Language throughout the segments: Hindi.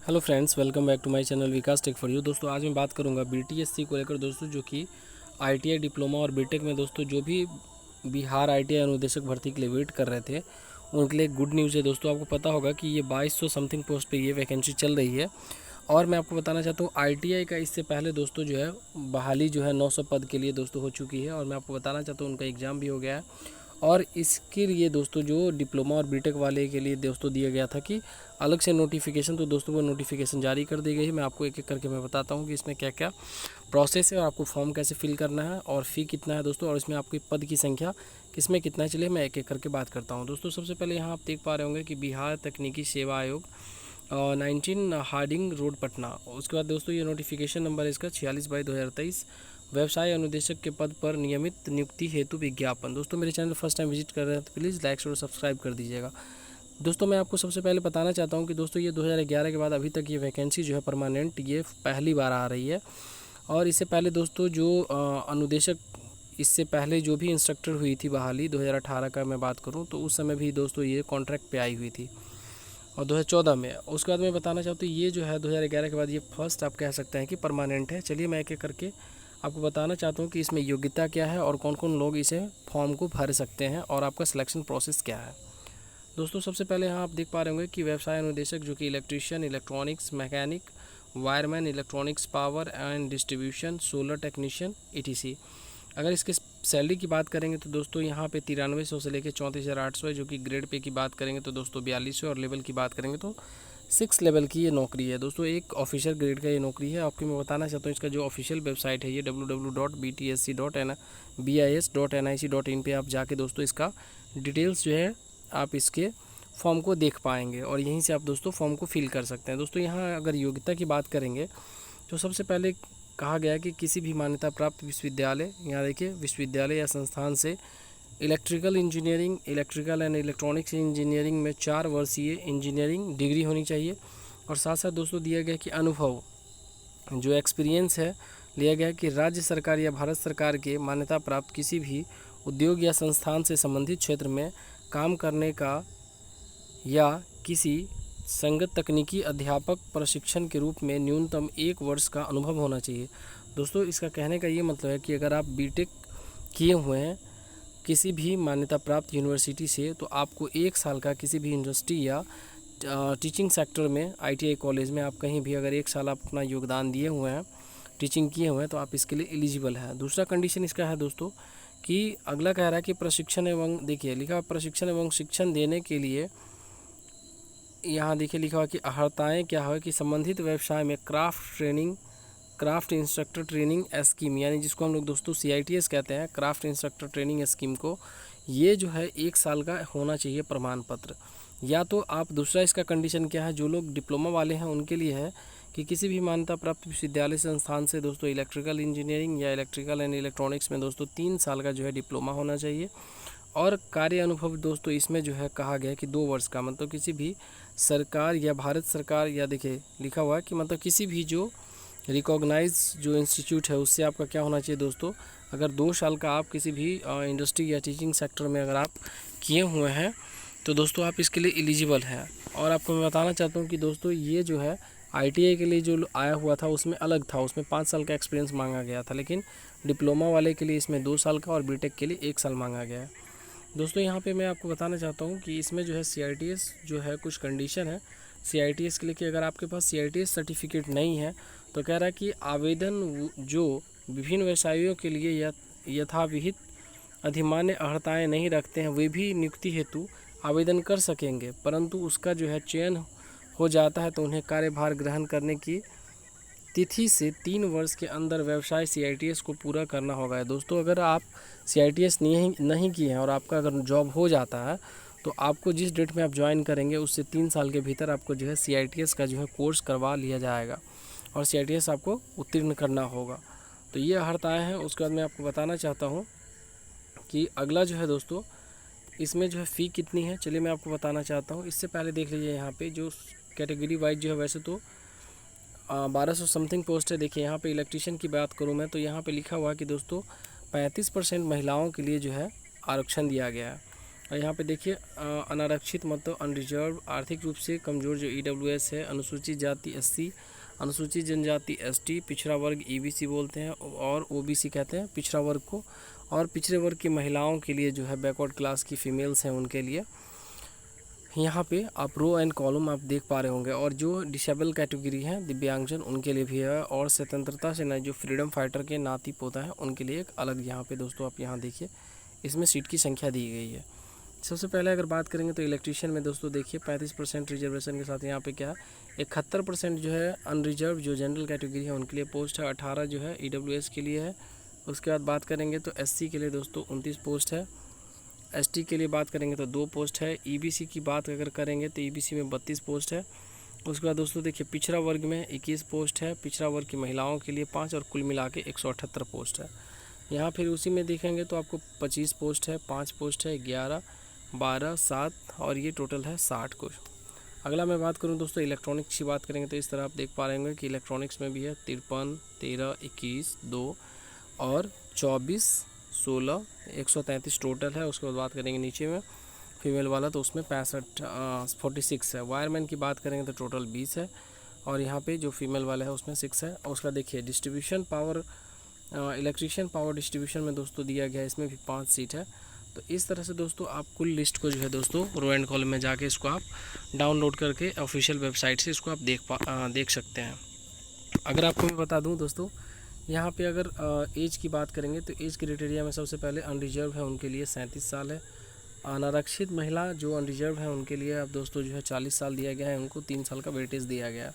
Hello friends, welcome back to my channel Vikas tech for you. दोस्तों आज मैं बात करूंगा बीटीएससी को लेकर दोस्तों, जो कि आईटीआई डिप्लोमा और बीटेक में दोस्तों जो भी बिहार आईटीआई अनुदेशक भर्ती के लिए वेट कर रहे थे उनके लिए गुड न्यूज़ है। दोस्तों आपको पता होगा कि ये 2200 समथिंग पोस्ट पे ये वैकेंसी चल रही है। और मैं आपको बताना चाहता हूँ आईटीआई का इससे पहले दोस्तों जो है बहाली जो है 900 पद के लिए दोस्तों हो चुकी है। और मैं आपको बताना चाहता हूँ उनका एग्ज़ाम भी हो गया है। और इसके लिए दोस्तों जो डिप्लोमा और बीटेक वाले के लिए दोस्तों दिया गया था कि अलग से नोटिफिकेशन, तो दोस्तों वो नोटिफिकेशन जारी कर दी गई है। मैं आपको एक एक करके मैं बताता हूँ कि इसमें क्या क्या प्रोसेस है और आपको फॉर्म कैसे फिल करना है और फ़ी कितना है दोस्तों, और इसमें आपकी पद की संख्या किसमें कितना है। चलिए मैं एक एक करके बात करता हूँ। दोस्तों सबसे पहले यहाँ आप देख पा रहे होंगे कि बिहार तकनीकी सेवा आयोग 19 हार्डिंग रोड पटना। उसके बाद दोस्तों ये नोटिफिकेशन नंबर है इसका 46/2023। व्यवसाय अनुदेशक के पद पर नियमित नियुक्ति हेतु विज्ञापन। दोस्तों मेरे चैनल फर्स्ट टाइम विजिट कर रहे हैं तो प्लीज़ लाइक और सब्सक्राइब कर दीजिएगा। दोस्तों मैं आपको सबसे पहले बताना चाहता हूं कि दोस्तों ये 2011 के बाद अभी तक ये वैकेंसी जो है परमानेंट ये पहली बार आ रही है। और इससे पहले दोस्तों जो अनुदेशक, इससे पहले जो भी इंस्ट्रक्टर हुई थी बहाली 2018 का मैं बात करूं तो उस समय भी दोस्तों ये कॉन्ट्रैक्ट पे आई हुई थी और 2014 में। उसके बाद मैं बताना चाहता हूँ ये जो है 2011 के बाद ये फर्स्ट आप कह सकते हैं कि परमानेंट है। चलिए मैं एक एक करके आपको बताना चाहता हूँ कि इसमें योग्यता क्या है और कौन कौन लोग इसे फॉर्म को भर सकते हैं और आपका सिलेक्शन प्रोसेस क्या है। दोस्तों सबसे पहले यहाँ आप देख पा रहे होंगे कि व्यवसाय अनुदेशक जो कि electrician, electronics mechanic, wireman, electronics power and distribution, solar technician ETC। अगर इसके सैलरी की बात करेंगे तो दोस्तों यहाँ पे 9300 से लेकर 34,800 है, जो कि ग्रेड पे की बात करेंगे तो दोस्तों 4200, और लेवल की बात करेंगे तो 6 लेवल की ये नौकरी है। दोस्तों एक ऑफिशियल ग्रेड का ये नौकरी है। आपको मैं बताना चाहता हूँ इसका जो ऑफिशियल वेबसाइट है ये www.btsc.bis.nic.in पे आप जाके दोस्तों इसका डिटेल्स जो है आप इसके फॉर्म को देख पाएंगे और यहीं से आप दोस्तों फॉर्म को फिल कर सकते हैं। दोस्तों यहाँ अगर योग्यता की बात करेंगे तो सबसे पहले कहा गया है कि किसी भी मान्यता प्राप्त विश्वविद्यालय, यहाँ देखिए विश्वविद्यालय या संस्थान से electrical engineering, electrical and electronics engineering में 4 वर्षीय इंजीनियरिंग डिग्री होनी चाहिए। और साथ साथ दोस्तों दिया गया कि अनुभव जो एक्सपीरियंस है लिया गया कि राज्य सरकार या भारत सरकार के मान्यता प्राप्त किसी भी उद्योग या संस्थान से संबंधित क्षेत्र में काम करने का या किसी संगत तकनीकी अध्यापक प्रशिक्षण के रूप में न्यूनतम 1 वर्ष का अनुभव होना चाहिए। दोस्तों इसका कहने का ये मतलब है कि अगर आप बीटेक किए हुए हैं किसी भी मान्यता प्राप्त यूनिवर्सिटी से तो आपको 1 साल का किसी भी यूनिवर्सिटी या टीचिंग सेक्टर में ITI कॉलेज में आप कहीं भी अगर 1 साल आप अपना योगदान दिए हुए हैं, टीचिंग किए हुए हैं, तो आप इसके लिए एलिजिबल है। दूसरा कंडीशन इसका है दोस्तों कि अगला कह रहा है कि प्रशिक्षण एवं, देखिए लिखा प्रशिक्षण एवं शिक्षण देने के लिए, यहाँ देखिए लिखा हुआ कि अर्हताएँ क्या है कि संबंधित व्यवसाय में craft training, craft instructor training scheme, यानी जिसको हम लोग दोस्तों CITS कहते हैं, क्राफ्ट इंस्ट्रक्टर ट्रेनिंग स्कीम को, ये जो है 1 साल का होना चाहिए प्रमाण पत्र। या तो आप, दूसरा इसका कंडीशन क्या है, जो लोग डिप्लोमा वाले हैं उनके लिए है कि किसी भी मान्यता प्राप्त विश्वविद्यालय संस्थान से दोस्तों इलेक्ट्रिकल इंजीनियरिंग या इलेक्ट्रिकल एंड इलेक्ट्रॉनिक्स में दोस्तों 3 साल का जो है डिप्लोमा होना चाहिए। और कार्य अनुभव दोस्तों इसमें जो है कहा गया है कि 2 वर्ष का, मतलब किसी भी सरकार या भारत सरकार, या देखिए लिखा हुआ है कि मतलब किसी भी जो रिकॉग्नाइज जो इंस्टीट्यूट है उससे आपका क्या होना चाहिए दोस्तों, अगर 2 साल का आप किसी भी इंडस्ट्री या टीचिंग सेक्टर में अगर आप किए हुए हैं तो दोस्तों आप इसके लिए एलिजिबल हैं। और आपको मैं बताना चाहता हूँ कि दोस्तों ये जो है ITI के लिए जो आया हुआ था उसमें अलग था, उसमें 5 साल का एक्सपीरियंस मांगा गया था, लेकिन डिप्लोमा वाले के लिए इसमें 2 साल का और बीटेक के लिए 1 साल मांगा गया है। दोस्तों यहाँ पे मैं आपको बताना चाहता हूँ कि इसमें जो है CITS जो है कुछ कंडीशन है CITS के लिए कि अगर आपके पास CITS सर्टिफिकेट नहीं है तो कह रहा है कि आवेदन जो विभिन्न व्यवसायों के लिए यथाविहित अधिमान्य अर्हताएँ नहीं रखते हैं वे भी नियुक्ति हेतु आवेदन कर सकेंगे, परंतु उसका जो है चयन हो जाता है तो उन्हें कार्यभार ग्रहण करने की तिथि से 3 वर्ष के अंदर व्यवसाय CITS को पूरा करना होगा। दोस्तों अगर आप CITS नहीं किए हैं और आपका अगर जॉब हो जाता है तो आपको जिस डेट में आप ज्वाइन करेंगे उससे 3 साल के भीतर आपको जो है CITS का जो है कोर्स करवा लिया जाएगा और CITS आपको उत्तीर्ण करना होगा। तो ये अर्हताएँ हैं। उसके बाद मैं आपको बताना चाहता हूँ कि अगला जो है दोस्तों इसमें जो है फ़ी कितनी है, चलिए मैं आपको बताना चाहता हूँ। इससे पहले देख लीजिए यहाँ पे जो कैटेगरी वाइज जो है वैसे तो 1200 समथिंग पोस्ट है। देखिए यहाँ पे इलेक्ट्रीशियन की बात करूँ मैं तो यहाँ पे लिखा हुआ है कि दोस्तों 35% महिलाओं के लिए जो है आरक्षण दिया गया है। और यहाँ पे देखिए अनारक्षित मतलब अनरिजर्व, आर्थिक रूप से कमज़ोर जो EWS है, अनुसूचित जाति SC, अनुसूचित जनजाति ST, पिछड़ा वर्ग EBC बोलते हैं और OBC कहते हैं पिछड़ा वर्ग को, और पिछड़े वर्ग की महिलाओं के लिए जो है बैकवर्ड क्लास की फीमेल्स हैं उनके लिए। यहाँ पे आप रो एंड कॉलम आप देख पा रहे होंगे। और जो डिसेबल कैटेगरी है दिव्यांगजन उनके लिए भी है, और स्वतंत्रता सेनानी जो फ्रीडम फाइटर के नाती पोता है उनके लिए एक अलग यहाँ पे दोस्तों आप यहाँ देखिए इसमें सीट की संख्या दी गई है। सबसे पहले अगर बात करेंगे तो इलेक्ट्रीशियन में दोस्तों देखिए 35% रिजर्वेशन के साथ यहाँ पे क्या है 71% जो है अनरिजर्व जो जनरल कैटेगरी है उनके लिए पोस्ट है, 18 जो है EWS के लिए है। उसके बाद बात करेंगे तो SC के लिए दोस्तों 29 पोस्ट है, ST के लिए बात करेंगे तो 2 पोस्ट है, EBC की बात अगर करेंगे तो EBC में 32 पोस्ट है। उसके बाद दोस्तों देखिए पिछड़ा वर्ग में 21 पोस्ट है, पिछड़ा वर्ग की महिलाओं के लिए 5 और कुल मिला के 178 पोस्ट है। यहाँ फिर उसी में देखेंगे तो आपको 25 पोस्ट है, 5 पोस्ट है, 11, 12, 7 और ये टोटल है 60 कुछ। अगला मैं बात करूँ दोस्तों इलेक्ट्रॉनिक्स की बात करेंगे तो इस तरह आप देख पा रहे होंगे कि इलेक्ट्रॉनिक्स में भी है 53, 13, 21, 2 और 24, 16, 133 टोटल है। उसके बाद बात करेंगे नीचे में फीमेल वाला तो उसमें 46 है। वायरमैन की बात करेंगे तो टोटल 20 है, और यहाँ पे जो फीमेल वाला है उसमें 6 है। और उसका देखिए distribution power electrician power distribution में दोस्तों दिया गया है, इसमें भी 5 सीट है। तो इस तरह से दोस्तों आप कुल लिस्ट को जो है दोस्तों रो एंड कॉलम में जाके इसको आप डाउनलोड करके ऑफिशियल वेबसाइट से इसको आप देख सकते हैं। अगर आपको मैं बता दूं दोस्तों यहाँ पे अगर एज की बात करेंगे तो एज क्राइटेरिया में सबसे पहले अनरिजर्व है उनके लिए 37 साल है। अनारक्षित महिला जो अनरिजर्व है उनके लिए अब दोस्तों जो है 40 साल दिया गया है, उनको 3 साल का वेटेज दिया गया है।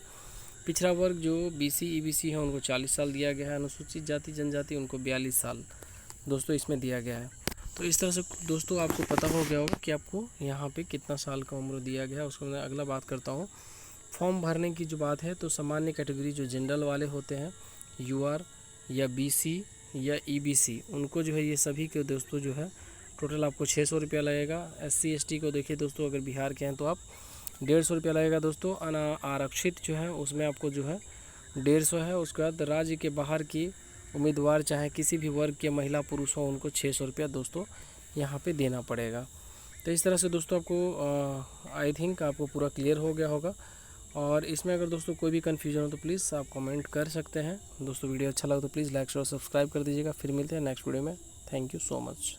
पिछड़ा वर्ग जो BC EBC है उनको 40 साल दिया गया है। अनुसूचित जाति जनजाति उनको 42 साल दोस्तों इसमें दिया गया है। तो इस तरह से दोस्तों आपको पता हो गया होगा कि आपको यहाँ पे कितना साल का उम्र दिया गया है। उसको मैं अगला बात करता हूँ फॉर्म भरने की जो बात है तो सामान्य कैटेगरी जो जनरल वाले होते हैं UR या BC या EBC उनको जो है ये सभी के दोस्तों जो है टोटल आपको 600 रुपया लगेगा। SC ST को देखिए दोस्तों अगर बिहार के हैं तो आप 150 रुपया लगेगा दोस्तों। आरक्षित जो है उसमें आपको जो है 150 है। उसके बाद राज्य के बाहर की उम्मीदवार चाहे किसी भी वर्ग के महिला पुरुष हो उनको 600 रुपया दोस्तों यहाँ पे देना पड़ेगा। तो इस तरह से दोस्तों आपको आई थिंक आपको पूरा क्लियर हो गया होगा। और इसमें अगर दोस्तों कोई भी कन्फ्यूजन हो तो प्लीज़ आप कमेंट कर सकते हैं। दोस्तों वीडियो अच्छा लगा तो प्लीज़ लाइक और सब्सक्राइब कर दीजिएगा। फिर मिलते हैं नेक्स्ट वीडियो में। Thank you so much.